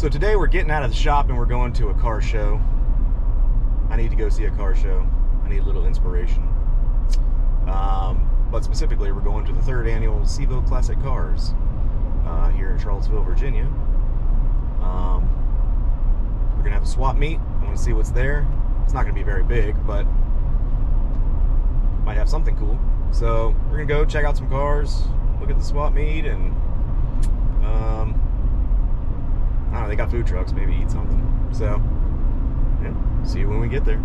So today we're getting out of the shop and we're going to a car show. I need to go see a car show. I need a little inspiration. But specifically, we're going to the 3rd annual Cville Classic Cars here in Charlottesville, Virginia. We're gonna have a swap meet. I want to see what's there. It's not gonna be very big, but might have something cool. So we're gonna go check out some cars, look at the swap meet, and I don't know, they got food trucks, maybe eat something. So yeah, see you when we get there.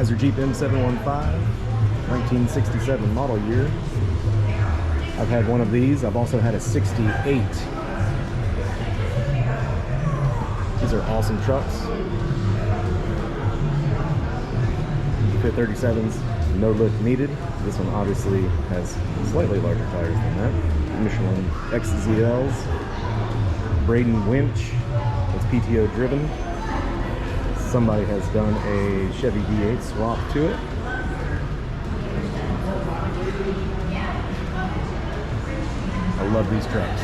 Chrysler Jeep M715, 1967 model year. I've had one of these. I've also had a 68. These are awesome trucks. Fit 37s, no lift needed. This one obviously has slightly larger tires than that. Michelin XZLs. Braden winch. It's PTO driven. Somebody has done a Chevy V8 swap to it. I love these trucks.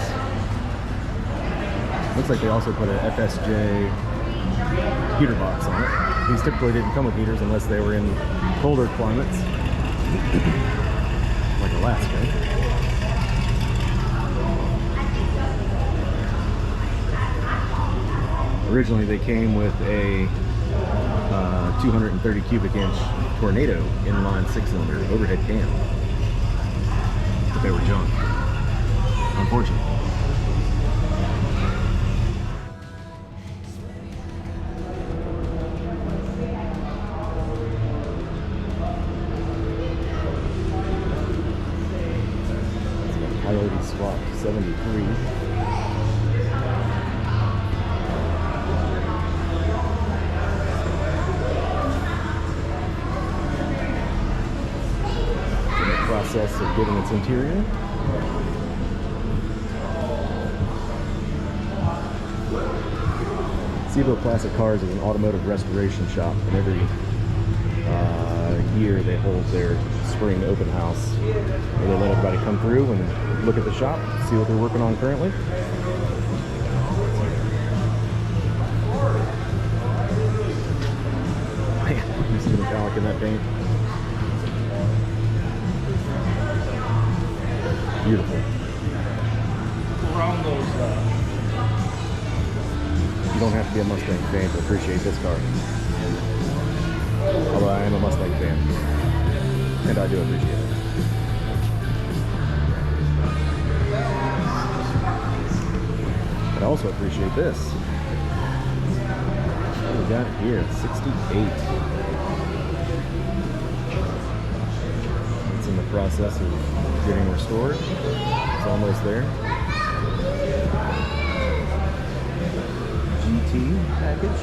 Looks like they also put a FSJ heater box on it. These typically didn't come with heaters unless they were in colder climates, like Alaska. Originally they came with a 230 cubic inch Tornado inline 6-cylinder overhead cam, but they were junk, unfortunately. Coyote Swap 73. Process of getting its interior. Cville Classic Cars is an automotive restoration shop, and every year they hold their spring open house where they let everybody come through and look at the shop, see what they're working on currently. Man, you see the metallic in that paint? Beautiful. You don't have to be a Mustang fan to appreciate this car. Although I am a Mustang fan, and I do appreciate it. But I also appreciate this. What do we got here? 68. It's in the process of getting restored. It's almost there. GT package.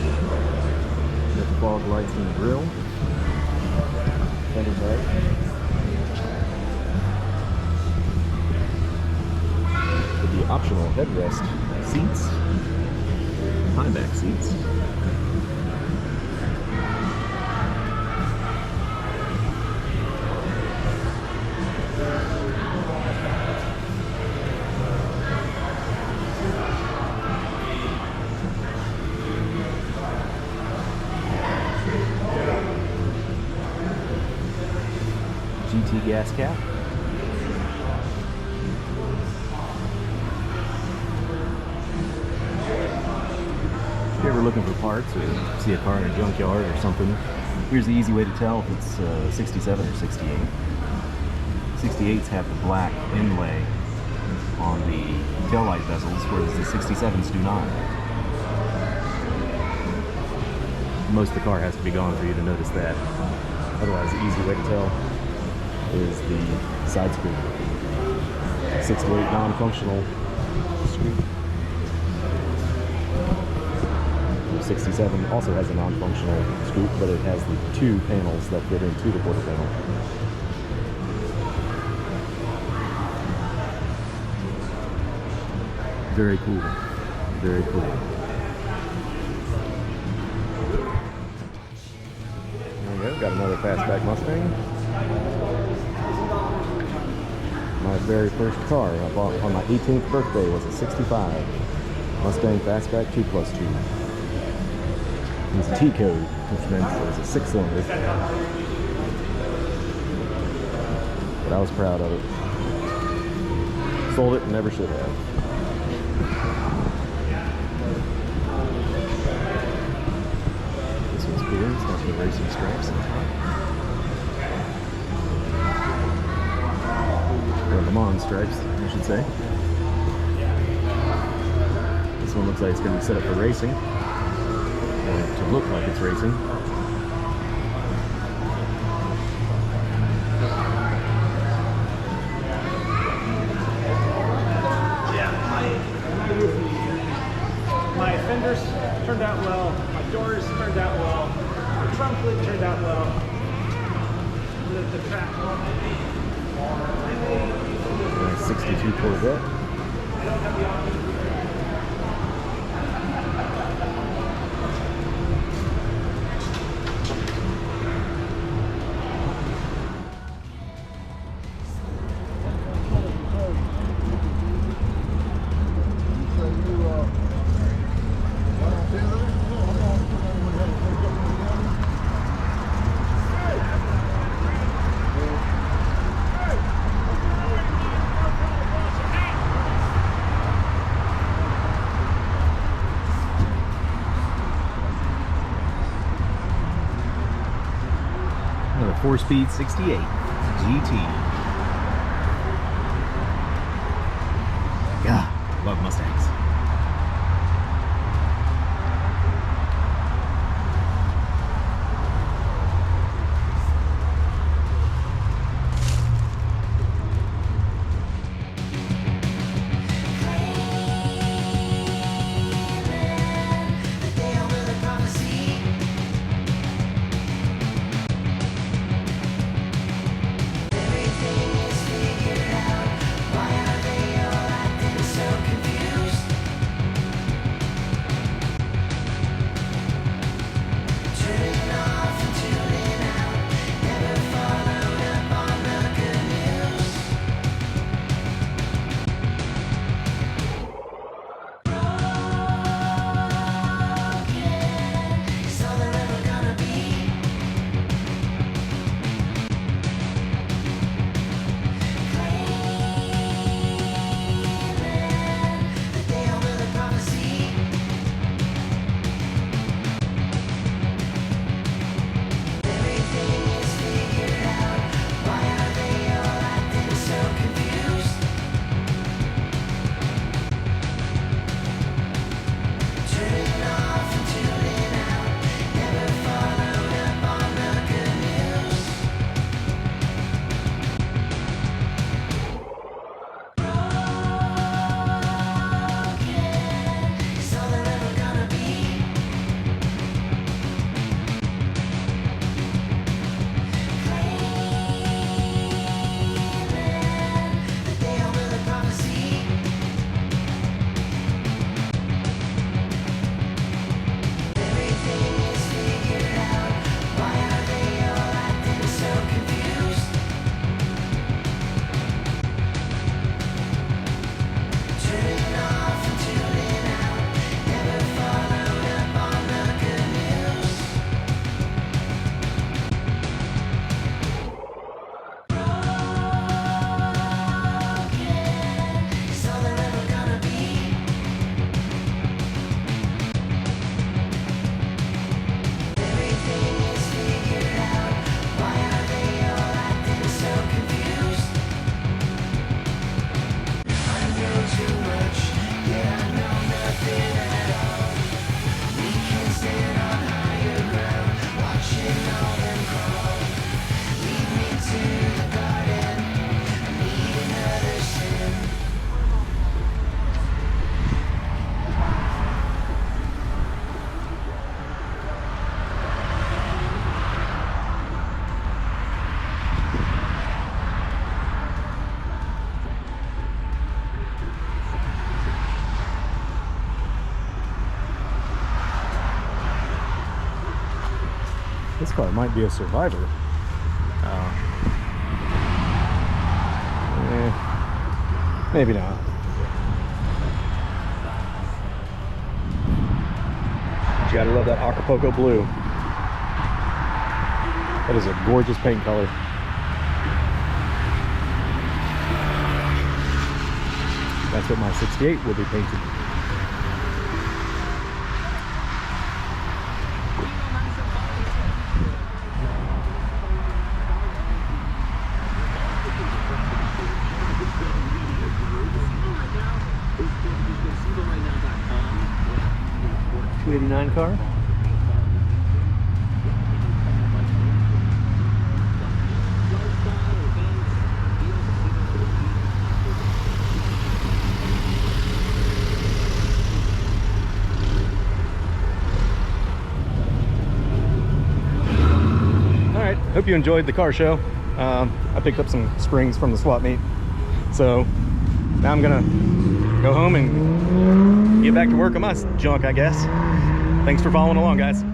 Got the fog lights in the grill. Fender bike. With the optional headrest seats. High back seats. GT gas cap. If you're ever looking for parts or see a car in a junkyard or something, here's the easy way to tell if it's 67 or 68. 68s have the black inlay on the taillight bezels, whereas the 67s do not. Most of the car has to be gone for you to notice that. Otherwise, the easy way to tell is the side scoop. 6 to 8 non-functional scoop. 67 also has a non-functional scoop, but it has the 2 panels that fit into the quarter panel. Very cool. Very cool. There we go. Got another fastback Mustang. My very first car I bought on my 18th birthday was a 65 Mustang Fastback 2+2. It's T-code, which meant it was a 6-cylinder. But I was proud of it. Sold it and never should have. This one's cool. It's got the racing stripes on top. Or Le Mans stripes, I should say. This one looks like it's going to be set up for racing. Or to look like it's racing. turned out well. My doors turned out well. My trunk lid turned out well. The track. 62 Corvette. Another 4-speed 68 GT. God, love Mustangs. This car might be a survivor. Maybe not. You gotta love that Acapulco blue. That is a gorgeous paint color. That's what my 68 will be painted. '89 car. hope you enjoyed the car show. I picked up some springs from the swap meet. So now I'm gonna go home and get back to work on my junk, I guess. Thanks for following along, guys.